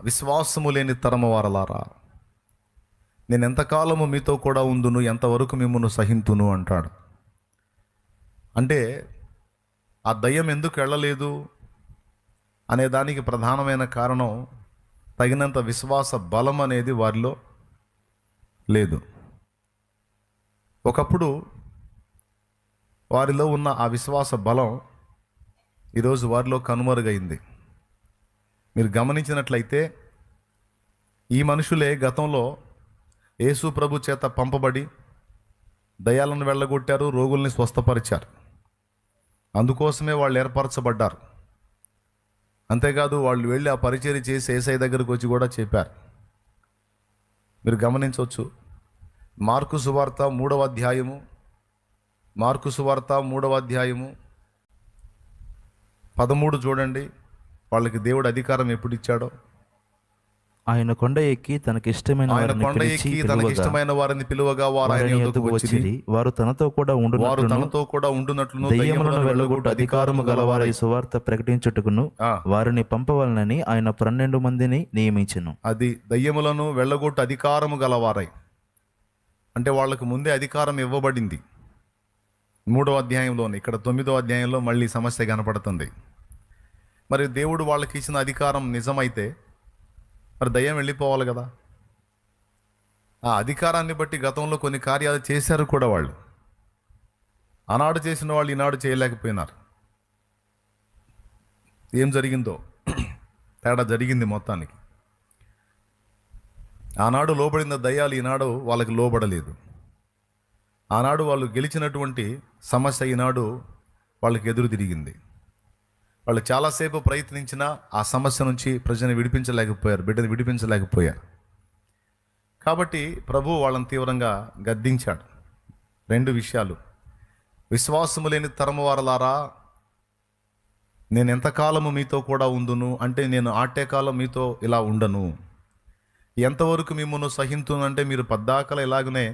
విశ్వాసము లేని తరము వారలారా, నేను ఎంతకాలము మీతో కూడా ఉందును, ఎంతవరకు మిమ్మల్ని సహింతును అంటాడు. అంటే ఆ దయ్యం ఎందుకు వెళ్ళలేదు అనే దానికి ప్రధానమైన కారణం తగినంత విశ్వాస బలం అనేది వారిలో లేదు. ఒకప్పుడు వారిలో ఉన్న ఆ విశ్వాస బలం ఈరోజు వారిలో కనుమరుగైంది. మీరు గమనించినట్లయితే ఈ మనుషులే గతంలో యేసు ప్రభు చేత పంపబడి దయ్యాలను వెళ్ళగొట్టారు, రోగుల్ని స్వస్థపరిచారు. అందుకోసమే వాళ్ళు ఏర్పరచబడ్డారు. అంతేకాదు వాళ్ళు వెళ్ళి ఆ పరిచర్య చేసి యేసయ్య దగ్గరకు వచ్చి కూడా చెప్పారు. మీరు గమనించవచ్చు, మార్కు సువార్త 3వ అధ్యాయము 13 చూడండి. వాళ్ళకి దేవుడు అధికారం ఎప్పుడు ఇచ్చాడో. ఆయన కొండ ఎక్కి తనకిష్టమైన వారిని పిలువగా వారు ఆయన యొద్దకు వచ్చిరి. వారు తనతో కూడా ఉండునట్లును దయ్యములను వెళ్ళగొట్టు అధికారము గలవారై సువార్త ప్రకటించుటకును వారిని పంపవలనని ఆయన 12 మందిని నియమించెను. అది దయ్యములను వెళ్ళగొట్టు అధికారము గలవారై అంటే వాళ్ళకు ముందే అధికారం ఇవ్వబడింది. 3వ అధ్యాయంలోని, ఇక్కడ 9వ అధ్యాయంలో మళ్ళీ సమస్య కనపడుతుంది. మరి దేవుడు వాళ్ళకి ఇచ్చిన అధికారం నిజమైతే మరి దయ్యం వెళ్ళిపోవాలి కదా. ఆ అధికారాన్ని బట్టి గతంలో కొన్ని కార్యాలు చేశారు కూడా వాళ్ళు. ఆనాడు చేసిన వాళ్ళు ఈనాడు చేయలేకపోయినారు. ఏం జరిగిందో తేడా జరిగింది మొత్తానికి. ఆనాడు లోబడిన దయ్యాలు ఈనాడు వాళ్ళకి లోబడలేదు. ఆనాడు వాళ్ళు గెలిచినటువంటి సమస్య ఈనాడు వాళ్ళకి ఎదురు తిరిగింది. వాళ్ళు చాలాసేపు ప్రయత్నించినా ఆ సమస్య నుంచి ప్రజని విడిపించలేకపోయారు, బిడ్డని విడిపించలేకపోయారు. కాబట్టి ప్రభు వాళ్ళని తీవ్రంగా గద్దించాడు. 2 విషయాలు. విశ్వాసము లేని తరము వారలారా, నేను ఎంతకాలము మీతో కూడా ఉందును అంటే నేను ఆటే కాలం మీతో ఇలా ఉండను. ఎంతవరకు మిమ్మల్ని సహింతును అంటే మీరు పద్దాకల ఇలాగనే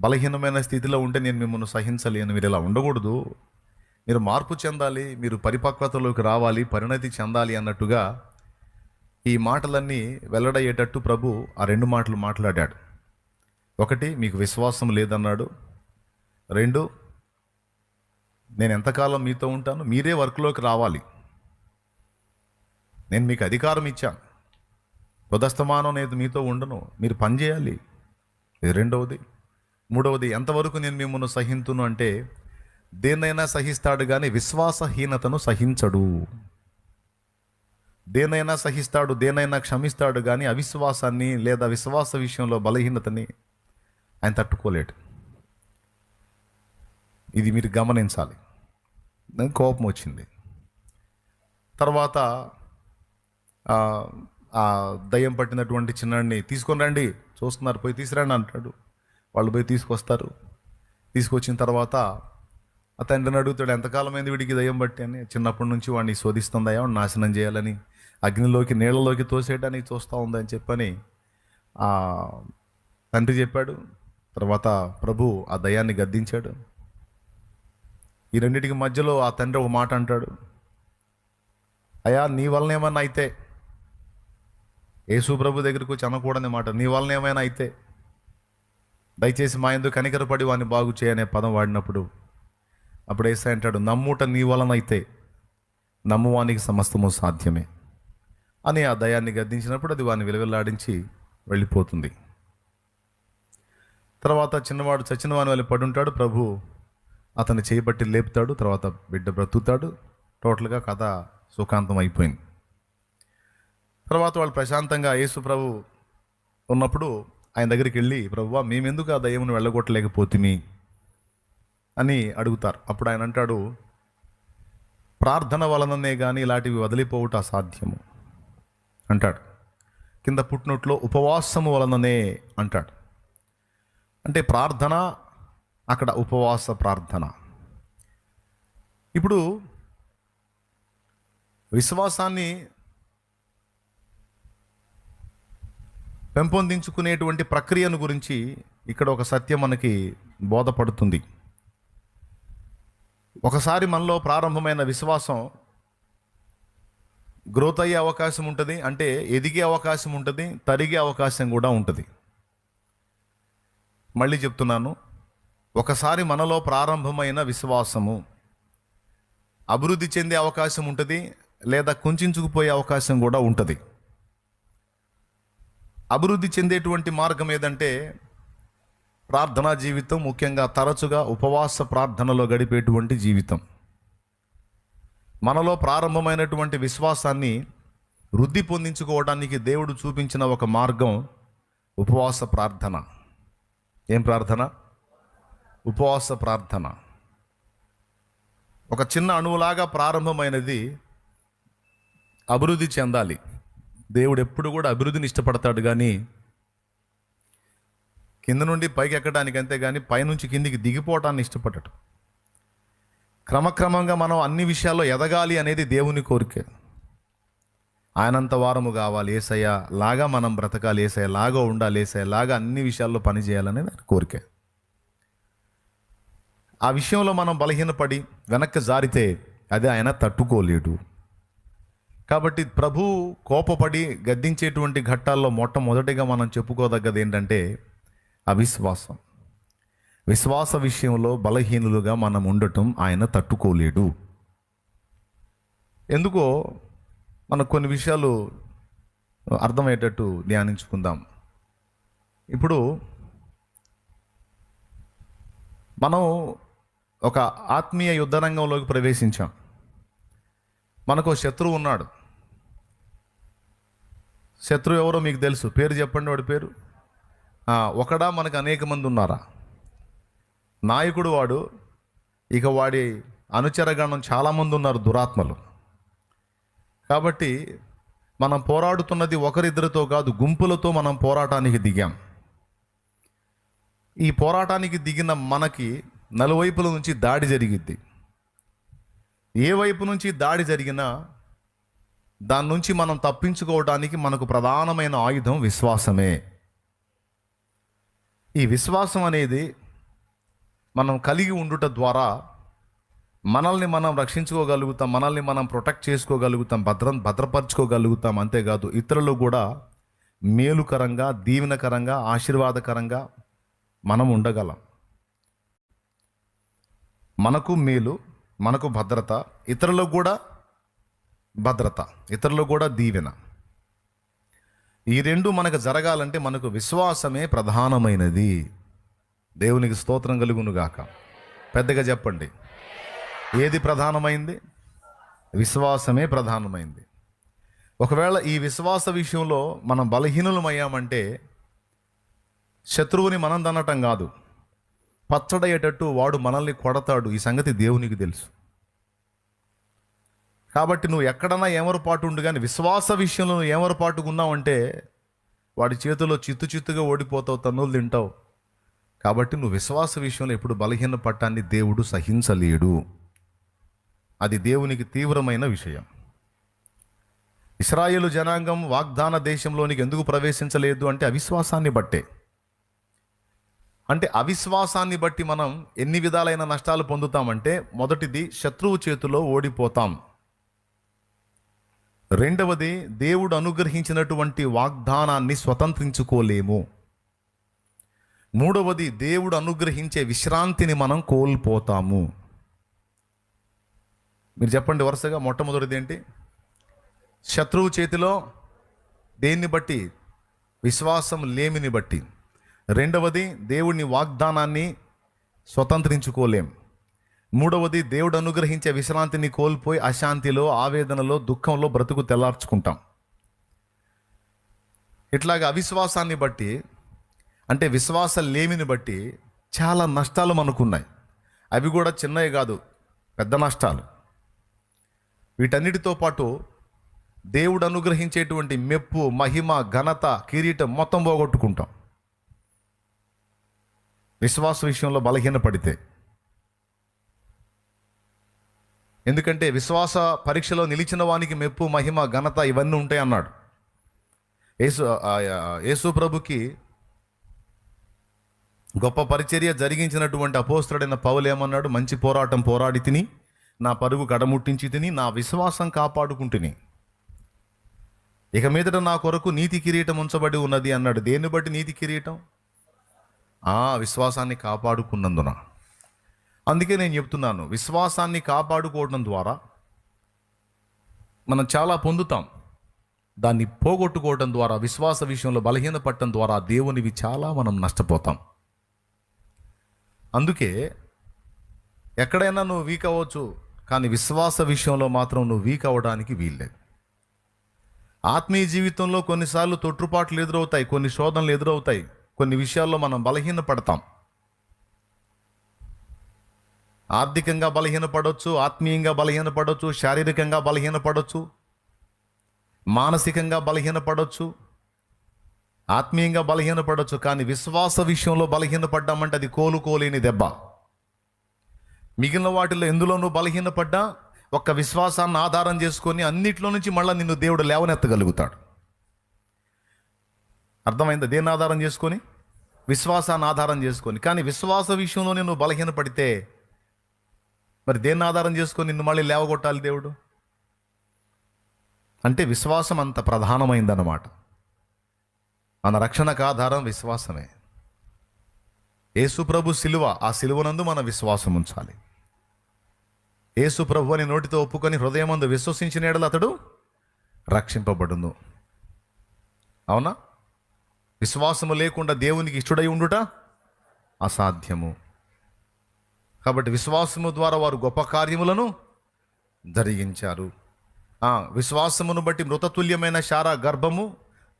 బలహీనమైన స్థితిలో ఉంటే నేను మిమ్మల్ని సహించలేను. మీరు ఇలా ఉండకూడదు, మీరు మార్పు చెందాలి, మీరు పరిపక్వతలోకి రావాలి, పరిణతి చెందాలి అన్నట్టుగా ఈ మాటలన్నీ వెల్లడయ్యేటట్టు ప్రభు ఆ 2 మాటలు మాట్లాడాడు. 1, మీకు విశ్వాసం లేదన్నాడు. 2, నేను ఎంతకాలం మీతో ఉంటాను, మీరే వర్క్లోకి రావాలి, నేను మీకు అధికారం ఇచ్చాను, ఉదస్తమానం నేను మీతో ఉండను, మీరు పని చేయాలి. ఇది 2వది. 3వది, ఎంతవరకు నేను మిమ్మల్ని సహింతును అంటే దేన్నైనా సహిస్తాడు కానీ విశ్వాసహీనతను సహించడు. దేనైనా సహిస్తాడు, దేనైనా క్షమిస్తాడు కానీ అవిశ్వాసాన్ని లేదా విశ్వాస విషయంలో బలహీనతని ఆయన తట్టుకోలేడు. ఇది మీరు గమనించాలి. నాకు కోపం వచ్చింది. తర్వాత ఆ దయ్యం పట్టినటువంటి చిన్నాడిని తీసుకొని రండి, చూస్తున్నారు, పోయి తీసుకురండి అంటాడు. వాళ్ళు పోయి తీసుకొస్తారు. తీసుకొచ్చిన తర్వాత ఆ తండ్రిని అడుగుతాడు, ఎంతకాలమైంది వీడికి దయ్యం బట్టి అని. చిన్నప్పటి నుంచి వాడిని శోధిస్తుందయా, వాడిని నాశనం చేయాలని, అగ్నిలోకి నీళ్ళలోకి తోసేయడానికి చూస్తూ ఉందని చెప్పని ఆ తండ్రి చెప్పాడు. తర్వాత ప్రభు ఆ దయ్యాన్ని గద్దించాడు. ఈ రెండింటికి మధ్యలో ఆ తండ్రి ఒక మాట అంటాడు, అయ్యా నీ వలన ఏమన్నా అయితే, యేసు ప్రభు దగ్గరికి వచ్చి అనకూడని మాట, నీ వలన ఏమైనా అయితే దయచేసి మా యందు కనికరపడి వాడిని బాగు చేయనే పదం వాడినప్పుడు అప్పుడు యేసయ్య అంటాడు, నమ్ముట నీ వలన అయితే నమ్మువానికి సమస్తము సాధ్యమే అని ఆ దయాన్ని గద్దించినప్పుడు అది వాడిని విలువలాడించి వెళ్ళిపోతుంది. తర్వాత చిన్నవాడు చచ్చిన వాని వాళ్ళు పడుంటాడు. ప్రభు అతన్ని చేయబట్టి లేపుతాడు. తర్వాత బిడ్డ బ్రతుకుతాడు. టోటల్గా కథ సుఖాంతం అయిపోయింది. తర్వాత వాళ్ళు ప్రశాంతంగా యేసు ప్రభు ఉన్నప్పుడు ఆయన దగ్గరికి వెళ్ళి, ప్రభువా మేమెందుకు ఆ దయ్యమును వెళ్ళగొట్టలేకపోతిమి అని అడుగుతారు. అప్పుడు ఆయన అంటాడు, ప్రార్థన వలననే కానీ ఇలాంటివి వదిలిపోవుట అసాధ్యము అంటాడు. కింద పుట్టినట్లో ఉపవాసము వలననే అంటాడు. అంటే ప్రార్థన, అక్కడ ఉపవాస ప్రార్థన. ఇప్పుడు విశ్వాసాన్ని పెంపొందించుకునేటువంటి ప్రక్రియను గురించి ఇక్కడ ఒక సత్యం మనకి బోధపడుతుంది. ఒకసారి మనలో ప్రారంభమైన విశ్వాసం గ్రోత్ అయ్యే అవకాశం ఉంటుంది, అంటే ఎదిగే అవకాశం ఉంటుంది, తరిగే అవకాశం కూడా ఉంటుంది. మళ్ళీ చెప్తున్నాను, ఒకసారి మనలో ప్రారంభమైన విశ్వాసము అభివృద్ధి చెందే అవకాశం ఉంటుంది, లేదా కుంచుకుపోయే అవకాశం కూడా ఉంటుంది. అభివృద్ధి చెందేటువంటి మార్గం ఏదంటే ప్రార్థనా జీవితం, ముఖ్యంగా తరచుగా ఉపవాస ప్రార్థనలో గడిపేటువంటి జీవితం. మనలో ప్రారంభమైనటువంటి విశ్వాసాన్ని వృద్ధి పొందించుకోవడానికి దేవుడు చూపించిన ఒక మార్గం ఉపవాస ప్రార్థన. ఏం ప్రార్థన? ఉపవాస ప్రార్థన. ఒక చిన్న అణువులాగా ప్రారంభమైనది అభివృద్ధి చెందాలి. దేవుడు ఎప్పుడు కూడా అభివృద్ధిని ఇష్టపడతాడు, కానీ కింద నుండి పైకి ఎక్కడానికి, అంతే కానీ పైనుంచి కిందికి దిగిపోవటాన్ని ఇష్టపడటం. క్రమక్రమంగా మనం అన్ని విషయాల్లో ఎదగాలి అనేది దేవుని కోరిక. ఆయనంత వారము కావాలి, యేసయ్య లాగా మనం బ్రతకాలి, యేసయ్య లాగా ఉండాలి, యేసయ్య లాగా అన్ని విషయాల్లో పనిచేయాలనేది ఆయన కోరిక. ఆ విషయంలో మనం బలహీనపడి వెనక్కి జారితే అది ఆయన తట్టుకోలేడు. కాబట్టి ప్రభు కోపపడి గద్దించేటువంటి ఘట్టాల్లో మొట్టమొదటిగా మనం చెప్పుకోదగ్గది ఏంటంటే అవిశ్వాసం. విశ్వాస విషయంలో బలహీనులుగా మనం ఉండటం ఆయన తట్టుకోలేడు. ఎందుకో మనకు కొన్ని విషయాలు అర్థమయ్యేటట్టు ధ్యానించుకుందాం. ఇప్పుడు మనం ఒక ఆత్మీయ యుద్ధ రంగంలోకి ప్రవేశించాం. మనకు శత్రువు ఉన్నాడు. శత్రువు ఎవరో మీకు తెలుసు. పేరు చెప్పండి, వాడి పేరు. ఒకడా మనకు అనేక మంది ఉన్నారా? నాయకుడు వాడు, ఇక వాడి అనుచరగణం చాలామంది ఉన్నారు, దురాత్మలు. కాబట్టి మనం పోరాడుతున్నది ఒకరిద్దరితో కాదు, గుంపులతో మనం పోరాటానికి దిగాం. ఈ పోరాటానికి దిగిన మనకి నలువైపుల నుంచి దాడి జరిగిద్ది. ఏ వైపు నుంచి దాడి జరిగినా దాని నుంచి మనం తప్పించుకోవడానికి మనకు ప్రధానమైన ఆయుధం విశ్వాసమే. ఈ విశ్వాసం అనేది మనం కలిగి ఉండుట ద్వారా మనల్ని మనం రక్షించుకోగలుగుతాం, మనల్ని మనం ప్రొటెక్ట్ చేసుకోగలుగుతాం, భద్రపరచుకోగలుగుతాం. అంతేకాదు ఇతరులు కూడా మేలుకరంగా, దీవెనకరంగా, ఆశీర్వాదకరంగా మనం ఉండగలం. మనకు మేలు, మనకు భద్రత, ఇతరులకు కూడా భద్రత, ఇతరులకు కూడా దీవెన. ఈ రెండు మనకు జరగాలంటే మనకు విశ్వాసమే ప్రధానమైనది. దేవునికి స్తోత్రం కలుగునుగాక. పెద్దగా చెప్పండి. ఏది ప్రధానమైంది? విశ్వాసమే ప్రధానమైంది. ఒకవేళ ఈ విశ్వాస విషయంలో మనం బలహీనులమయ్యామంటే శత్రువుని మనం దన్నటం కాదు, పచ్చడయ్యేటట్టు వాడు మనల్ని కొడతాడు. ఈ సంగతి దేవునికి తెలుసు. కాబట్టి నువ్వు ఎక్కడన్నా ఏమరపాటు ఉండు, కానీ విశ్వాస విషయంలో నువ్వు ఏమరపాటుగా ఉన్నావంటే వాడి చేతిలో చిత్తుగా ఓడిపోతావు, తన్నులు తింటావు. కాబట్టి నువ్వు విశ్వాస విషయంలో ఎప్పుడు బలహీన పట్టాన్ని దేవుడు సహించలేడు. అది దేవునికి తీవ్రమైన విషయం. ఇశ్రాయేలు జనాంగం వాగ్దాన దేశంలోనికి ఎందుకు ప్రవేశించలేదు అంటే అవిశ్వాసాన్ని బట్టే. అంటే అవిశ్వాసాన్ని బట్టి మనం ఎన్ని విధాలైన నష్టాలు పొందుతామంటే, మొదటిది శత్రువు చేతిలో ఓడిపోతాం. రెండవది దేవుడు అనుగ్రహించినటువంటి వాగ్దానాన్ని స్వతంత్రించుకోలేము. మూడవది దేవుడు అనుగ్రహించే విశ్రాంతిని మనం కోల్పోతాము. మీరు చెప్పండి వరుసగా. మొట్టమొదటిది ఏంటి? శత్రువు చేతిలో దేన్ని బట్టి? విశ్వాసం లేమిని బట్టి. రెండవది దేవుని వాగ్దానాన్ని స్వతంత్రించుకోలేం. మూడవది దేవుడు అనుగ్రహించే విశ్రాంతిని కోల్పోయి అశాంతిలో, ఆవేదనలో, దుఃఖంలో బ్రతుకు తెల్లార్చుకుంటాం. ఇట్లాగా అవిశ్వాసాన్ని బట్టి, అంటే విశ్వాసం లేమిని బట్టి చాలా నష్టాలు మనకున్నాయి. అవి కూడా చిన్నవి కాదు, పెద్ద నష్టాలు. వీటన్నిటితో పాటు దేవుడు అనుగ్రహించేటువంటి మెప్పు, మహిమ, ఘనత, కిరీటం మొత్తం పోగొట్టుకుంటాం విశ్వాస విషయంలో బలహీనపడితే. ఎందుకంటే విశ్వాస పరీక్షలో నిలిచిన వానికి మెప్పు, మహిమ, ఘనత ఇవన్నీ ఉంటాయి అన్నాడు యేసు ప్రభుకి. గొప్ప పరిచర్య జరిగించినటువంటి అపోస్తలుడైన పౌలు ఏమన్నాడు? మంచి పోరాటం పోరాడి తిని, నా పరుగు కడముట్టించి తిని, నా విశ్వాసం కాపాడుకుంటుని. ఇక మీదట నా కొరకు నీతి కిరీటం ఉంచబడి ఉన్నది అన్నాడు. దేన్ని బట్టి నీతి కిరీటం? విశ్వాసాన్ని కాపాడుకున్నందున. అందుకే నేను చెప్తున్నాను, విశ్వాసాన్ని కాపాడుకోవడం ద్వారా మనం చాలా పొందుతాం. దాన్ని పోగొట్టుకోవడం ద్వారా, విశ్వాస విషయంలో బలహీనపడటం ద్వారా దేవునివి చాలా మనం నష్టపోతాం. అందుకే ఎక్కడైనా నువ్వు వీక్ అవ్వచ్చు, కానీ విశ్వాస విషయంలో మాత్రం నువ్వు వీక్ అవ్వడానికి వీల్లేదు. ఆత్మీయ జీవితంలో కొన్నిసార్లు తొట్టుపాట్లు ఎదురవుతాయి, కొన్ని శోధనలు ఎదురవుతాయి, కొన్ని విషయాల్లో మనం బలహీనపడతాం. ఆర్థికంగా బలహీనపడవచ్చు, ఆత్మీయంగా బలహీనపడవచ్చు, శారీరకంగా బలహీనపడవచ్చు, మానసికంగా బలహీనపడవచ్చు, ఆత్మీయంగా బలహీనపడవచ్చు. కానీ విశ్వాస విషయంలో బలహీనపడ్డామంటే అది కోలుకోలేని దెబ్బ. మిగిలిన వాటిలో ఎందులోనూ బలహీనపడ్డా ఒక్క విశ్వాసాన్ని ఆధారం చేసుకొని అన్నిట్లో నుంచి మళ్ళీ నిన్ను దేవుడు లేవనెత్తగలుగుతాడు. అర్థమైందా? దేన్ని ఆధారం చేసుకొని? విశ్వాసాన్ని ఆధారం చేసుకొని. కానీ విశ్వాస విషయంలో నువ్వు బలహీనపడితే మరి దేన్ని ఆధారం చేసుకొని నిన్ను మళ్ళీ లేవగొట్టాలి దేవుడు? అంటే విశ్వాసం అంత ప్రధానమైందన్నమాట. మన రక్షణకు ఆధారం విశ్వాసమే. యేసు ప్రభు సిలువ, ఆ సిలువనందు మన విశ్వాసం ఉంచాలి. యేసు ప్రభు అని నోటితో ఒప్పుకొని హృదయమందు విశ్వసించిన యెడల అతడు రక్షింపబడును. అవునా? విశ్వాసము లేకుండా దేవునికి ఇష్టడై ఉండుట అసాధ్యము. కాబట్టి విశ్వాసము ద్వారా వారు గొప్ప కార్యములను జరిగించారు. విశ్వాసమును బట్టి మృతతుల్యమైన శారా గర్భము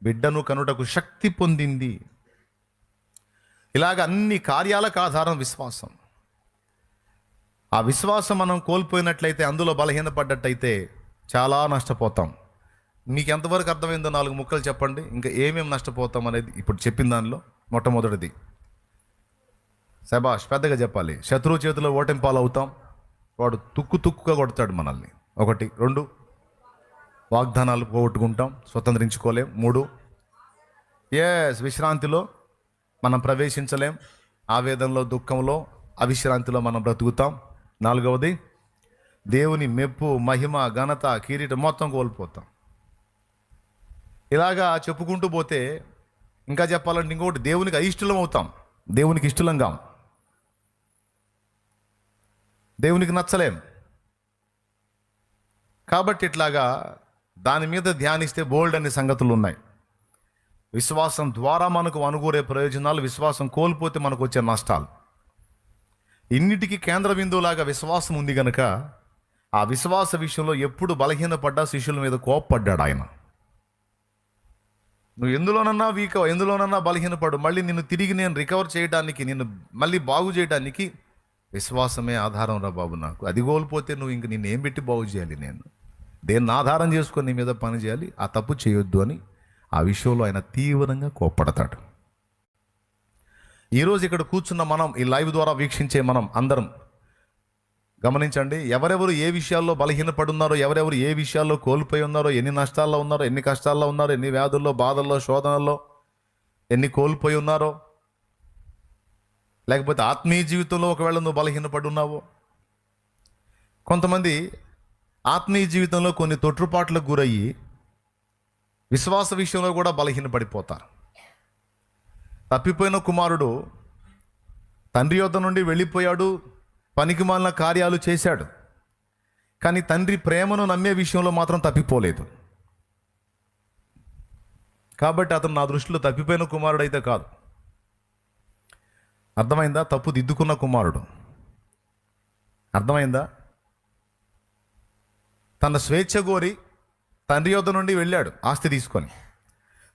బిడ్డను కనుటకు శక్తి పొందింది. ఇలాగ అన్ని కార్యాలకు ఆధారం విశ్వాసం. ఆ విశ్వాసం మనం కోల్పోయినట్లయితే, అందులో బలహీనపడ్డట్టయితే చాలా నష్టపోతాం. మీకు ఎంతవరకు అర్థమైందో 4 ముక్కలు చెప్పండి. ఇంకా ఏమేమి నష్టపోతాం అనేది ఇప్పుడు చెప్పిన దానిలో మొట్టమొదటిది, శబాష్, పెద్దగా చెప్పాలి. శత్రువు చేతిలో ఓటమి పాలవుతాం. వాడు తుక్కుగా కొడతాడు మనల్ని. 1. 2, వాగ్దానాలు పోగొట్టుకుంటాం, స్వతంత్రించుకోలేం. 3, విశ్రాంతిలో మనం ప్రవేశించలేం. ఆవేదనలో, దుఃఖంలో, అవిశ్రాంతిలో మనం బ్రతుకుతాం. 4వది, దేవుని మెప్పు, మహిమ, ఘనత, కిరీటం మొత్తం కోల్పోతాం. ఇలాగా చెప్పుకుంటూ పోతే ఇంకా చెప్పాలంటే ఇంకొకటి, దేవునికి అయిష్టలం అవుతాం. దేవునికి ఇష్టలంగా, దేవునికి నచ్చలేం. కాబట్టి ఇట్లాగా దాని మీద ధ్యానిస్తే బోల్డ్ అనే సంగతులు ఉన్నాయి. విశ్వాసం ద్వారా మనకు అనుకూరే ప్రయోజనాలు, విశ్వాసం కోల్పోతే మనకు వచ్చే నష్టాలు. ఇన్నిటికీ కేంద్ర బిందువులాగా విశ్వాసం ఉంది కనుక ఆ విశ్వాస విషయంలో ఎప్పుడు బలహీనపడ్డా శిష్యుల మీద కోప్పడ్డాడు ఆయన. నువ్వు ఎందులోనన్నా వీక్, ఎందులోనన్నా బలహీనపడు, మళ్ళీ నిన్ను తిరిగి నేను రికవర్ చేయడానికి, నిన్ను మళ్ళీ బాగు చేయడానికి విశ్వాసమే ఆధారం రా బాబు. నాకు అది కోల్పోతే నువ్వు ఇంక నిన్ను ఏం పెట్టి బాగు చేయాలి? నేను దేన్ని ఆధారం చేసుకొని నీ మీద పని చేయాలి? ఆ తప్పు చేయొద్దు అని ఆ విషయంలో ఆయన తీవ్రంగా కోప్పడతాడు. ఈరోజు ఇక్కడ కూర్చున్న మనం, ఈ లైవ్ ద్వారా వీక్షించే మనం అందరం గమనించండి. ఎవరెవరు ఏ విషయాల్లో బలహీనపడున్నారో, ఎవరెవరు ఏ విషయాల్లో కోల్పోయి ఉన్నారో, ఎన్ని నష్టాల్లో ఉన్నారో, ఎన్ని కష్టాల్లో ఉన్నారో, ఎన్ని వ్యాధుల్లో, బాధల్లో, శోధనల్లో ఎన్ని కోల్పోయి ఉన్నారో, లేకపోతే ఆత్మీయ జీవితంలో ఒకవేళ నువ్వు బలహీనపడి ఉన్నావో. కొంతమంది ఆత్మీయ జీవితంలో కొన్ని తొట్టుపాట్లకు గురయ్యి విశ్వాస విషయంలో కూడా బలహీనపడిపోతారు. తప్పిపోయిన కుమారుడు తండ్రి యొద్ద నుండి వెళ్ళిపోయాడు, పనికిమాలిన కార్యాలు చేశాడు, కానీ తండ్రి ప్రేమను నమ్మే విషయంలో మాత్రం తప్పిపోలేదు. కాబట్టి అతను నా దృష్టిలో తప్పిపోయిన కుమారుడు అయితే కాదు. అర్థమైందా? తప్పు దిద్దుకున్న కుమారుడు. అర్థమైందా? తన స్వేచ్ఛ కోరి తండ్రి యొద్ద నుండి వెళ్ళాడు ఆస్తి తీసుకొని.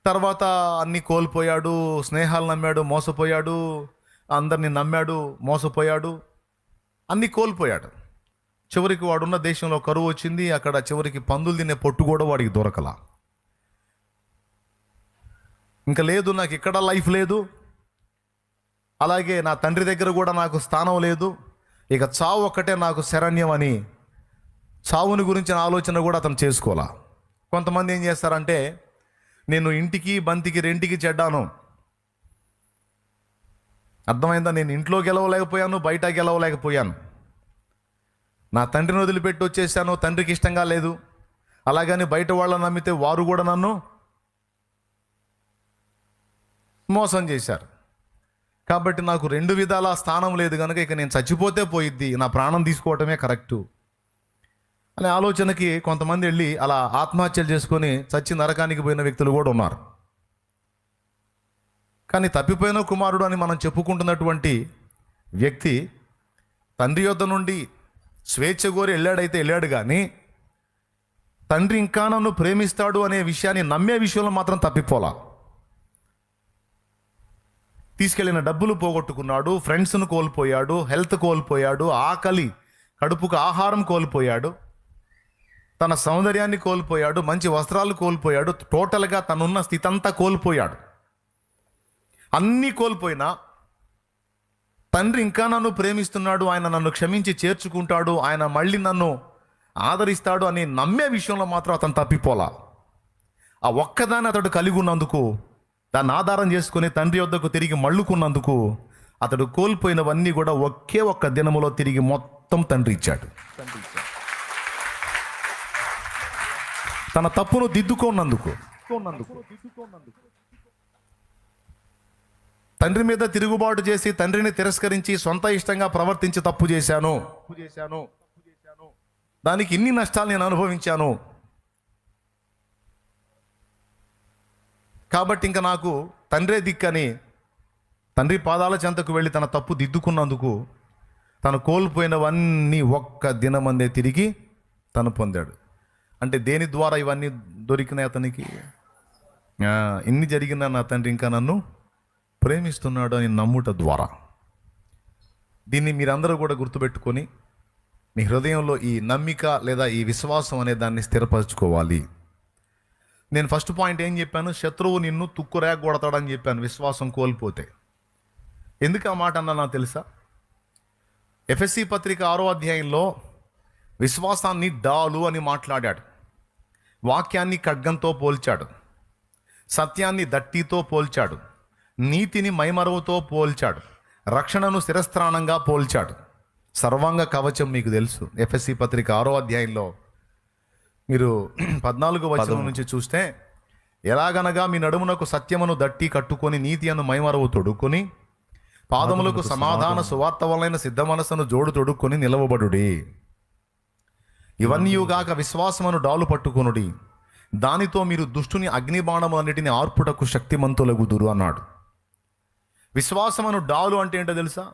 తర్వాత అన్నీ కోల్పోయాడు, స్నేహాలు నమ్మాడు, మోసపోయాడు, అందరినీ నమ్మాడు, మోసపోయాడు, అన్నీ కోల్పోయాడు. చివరికి వాడున్న దేశంలో కరువు వచ్చింది. అక్కడ చివరికి పందులు తినే పొట్టు కూడా వాడికి దొరకలా. ఇంకా లేదు, నాకు ఇక్కడ లైఫ్ లేదు, అలాగే నా తండ్రి దగ్గర కూడా నాకు స్థానం లేదు, ఇక చావు ఒక్కటే నాకు శరణ్యం అని చావుని గురించిన ఆలోచన కూడా అతను చేసుకోవాలా. కొంతమంది ఏం చేస్తారంటే, నేను ఇంటికి బంతికి రెంటికి చెడ్డాను. అర్థమైందా? నేను ఇంట్లో గెలవలేకపోయాను, బయట గెలవలేకపోయాను, నా తండ్రిని వదిలిపెట్టి వచ్చేసాను, తండ్రికి ఇష్టంగా లేదు, అలాగని బయట వాళ్ళని నమ్మితే వారు కూడా నన్ను మోసం చేశారు. కాబట్టి నాకు రెండు విధాల స్థానం లేదు కనుక ఇక నేను చచ్చిపోతే పోయిద్ది, నా ప్రాణం తీసుకోవటమే కరెక్టు అనే ఆలోచనకి కొంతమంది వెళ్ళి అలా ఆత్మహత్యలు చేసుకొని చచ్చి నరకానికి పోయిన వ్యక్తులు కూడా ఉన్నారు. కానీ తప్పిపోయిన కుమారుడు అని మనం చెప్పుకుంటున్నటువంటి వ్యక్తి తండ్రి యొద్ద నుండి స్వేచ్ఛ కోరి వెళ్ళాడైతే వెళ్ళాడు, కానీ తండ్రి ఇంకా నన్ను ప్రేమిస్తాడు అనే విషయాన్ని నమ్మే విషయంలో మాత్రం తప్పిపోలా. తీసుకెళ్ళిన డబ్బులు పోగొట్టుకున్నాడు, ఫ్రెండ్స్ను కోల్పోయాడు, హెల్త్ కోల్పోయాడు, ఆకలి కడుపుకు ఆహారం కోల్పోయాడు, తన సౌందర్యాన్ని కోల్పోయాడు, మంచి వస్త్రాలు కోల్పోయాడు, టోటల్గా తనున్న స్థితి అంతా కోల్పోయాడు. అన్నీ కోల్పోయినా తండ్రి ఇంకా నన్ను ప్రేమిస్తున్నాడు, ఆయన నన్ను క్షమించి చేర్చుకుంటాడు, ఆయన మళ్ళీ నన్ను ఆదరిస్తాడు అని నమ్మే విషయంలో మాత్రం అతను తప్పిపోలా. ఆ ఒక్కదాన్ని అతడు కలిగి ఉన్నందుకు, దాన్ని ఆధారం చేసుకుని తండ్రి వద్దకు తిరిగి మళ్ళుకున్నందుకు అతడు కోల్పోయినవన్నీ కూడా ఒకే ఒక్క దినములో తిరిగి మొత్తం తండ్రి ఇచ్చాడు. తన తప్పును దిద్దుకున్నందుకు, తండ్రి మీద తిరుగుబాటు చేసి తండ్రిని తిరస్కరించి సొంత ఇష్టంగా ప్రవర్తించి తప్పు చేశాను, దానికి ఇన్ని నష్టాలు నేను అనుభవించాను, కాబట్టి ఇంకా నాకు తండ్రే దిక్కని తండ్రి పాదాల చెంతకు వెళ్ళి తన తప్పు దిద్దుకున్నందుకు తను కోల్పోయినవన్నీ ఒక్క దినమందే తిరిగి తను పొందాడు. అంటే దేని ద్వారా ఇవన్నీ దొరికినాయి అతనికి? ఇన్ని జరిగిన నా తండ్రి ఇంకా నన్ను ప్రేమిస్తున్నాడు అని నమ్ముట ద్వారా. దీన్ని మీరందరూ కూడా గుర్తుపెట్టుకొని మీ హృదయంలో ఈ నమ్మిక లేదా ఈ విశ్వాసం అనే దాన్ని స్థిరపరచుకోవాలి. నేను ఫస్ట్ పాయింట్ ఏం చెప్పాను? శత్రువు నిన్ను తుక్కురేగ కొడతాడని చెప్పాను విశ్వాసం కోల్పోతే. ఎందుకు ఆ మాట అన్నా నాకు తెలుసా? ఎఫెసీ పత్రిక 6వ అధ్యాయంలో విశ్వాసాన్ని డాలు అని మాట్లాడాడు, వాక్యాన్ని ఖడ్గంతో పోల్చాడు, సత్యాన్ని దట్టితో పోల్చాడు, నీతిని మైమరువుతో పోల్చాడు, రక్షణను శిరస్త్రాణంగా పోల్చాడు, సర్వాంగ కవచం మీకు తెలుసు. ఎఫెసీ పత్రిక 6వ అధ్యాయంలో మీరు 14వ వచనం నుంచి చూస్తే, ఎలాగనగా మీ నడుమునకు సత్యమును దట్టి కట్టుకొని నీతి అను మైమరువు తొడుక్కొని పాదములకు సమాధాన సువార్త వలన సిద్ధ మనస్సును జోడు తొడుక్కొని నిలవబడుడి. ఇవన్నీయుగాక విశ్వాసమును డాలు పట్టుకొనుడి, దానితో మీరు దుష్టుని అగ్నిబాణములన్నిటిని ఆర్పుటకు శక్తిమంతులగుదురు అన్నాడు. విశ్వాసమును డాలు అంటే ఏంటో తెలుసా?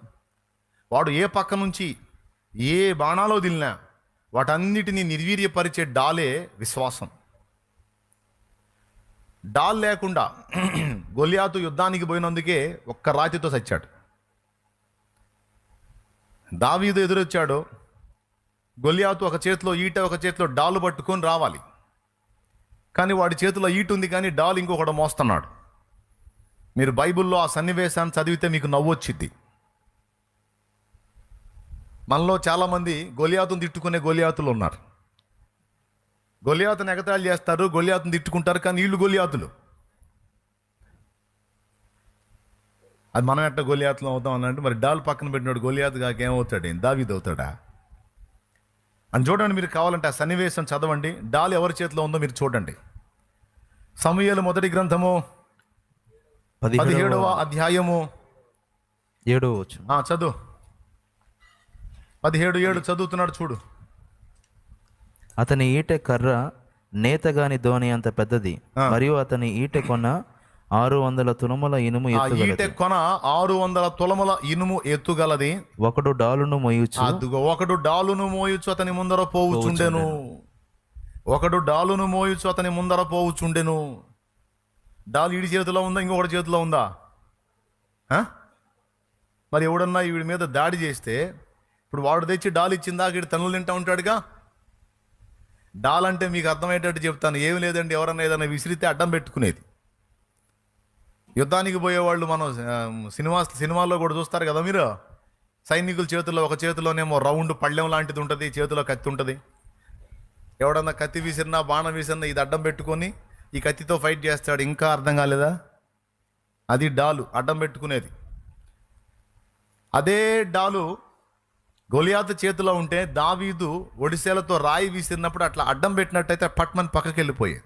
వాడు ఏ పక్క నుంచి ఏ బాణాలో దిలినా వాటన్నిటినీ నిర్వీర్యపరిచే డాలే విశ్వాసం. డాల్ లేకుండా గొలియాతు యుద్ధానికి పోయినందుకే ఒక్క రాతితో చచ్చాడు. దావీదు ఎదురొచ్చాడు, గొలియాతు ఒక చేతిలో ఈట ఒక చేతిలో డాలు పట్టుకొని రావాలి, కానీ వాడి చేతిలో ఈట ఉంది కానీ డాల్ ఇంకొకడు మోస్తున్నాడు. మీరు బైబిల్లో ఆ సన్నివేశాన్ని చదివితే మీకు నవ్వొచ్చిద్ది. మనలో చాలామంది గొలియాతును తిట్టుకునే గొలియాతులు ఉన్నారు. గొలియాతును ఎగతాళి చేస్తారు, గొలియాతును తిట్టుకుంటారు, కానీ వీళ్ళు గొలియాతులు. అది మనం ఎట్ట గొలియాతులు అవుతాం అన్నట్టు, మరి డాల్ పక్కన పెట్టినాడు గొలియాతు కాక ఏమవుతాడు? దావీదు అవుతాడా అని చూడండి. మీరు కావాలంటే ఆ సన్నివేశం చదవండి, డాల్ ఎవరి చేతిలో ఉందో మీరు చూడండి. సమూయేలు మొదటి గ్రంథము 17వ అధ్యాయము 7వ వచనం చదువు. 17:7 చదువుతున్నాడు చూడు. అతని ఈటె కర్ర నేతగాని ధోని అంత పెద్దది, మరియు అతని ఈటె కొన 600 తులముల ఇనుము ఎత్తుగలది. ఈటె కొన 600 తులముల ఇనుము ఎత్తుగలది. ఒకడు డాలును మోయుచు, ఒకడు డాలును మోయుచు అతని ముందర పోవుచుండెను. ఒకడు డాలును మోయుచు అతని ముందర పోవుచుండెను. డాలు ఈడి చేతిలో ఉందా, ఇంకొకటి చేతిలో ఉందా? మరి ఎవడన్నా వీడి మీద దాడి చేస్తే ఇప్పుడు వాడు తెచ్చి డాల్ ఇచ్చిందా వీడు తనులు తింటా ఉంటాడుగా. డాల్ అంటే మీకు అర్థమయ్యేటట్టు చెప్తాను, ఏమి లేదండి, ఎవరన్నా ఏదైనా విసిరితే అడ్డం పెట్టుకునేది. యుద్ధానికి పోయేవాళ్ళు మనం సినిమాల్లో కూడా చూస్తారు కదా మీరు, సైనికుల చేతుల్లో ఒక చేతిలోనేమో రౌండ్ పళ్ళెం లాంటిది ఉంటుంది, చేతిలో కత్తి ఉంటుంది. ఎవడన్నా కత్తి విసిరినా బాణం విసిరినా ఇది అడ్డం పెట్టుకొని ఈ కత్తితో ఫైట్ చేస్తాడు. ఇంకా అర్థం కాలేదా? అది డాలు, అడ్డం పెట్టుకునేది. అదే డాలు గొలియాతు చేతిలో ఉంటే దావీదు ఒడిసేలతో రాయి విసిరినప్పుడు అట్లా అడ్డం పెట్టినట్టయితే పట్మని పక్కకి వెళ్ళిపోయేది.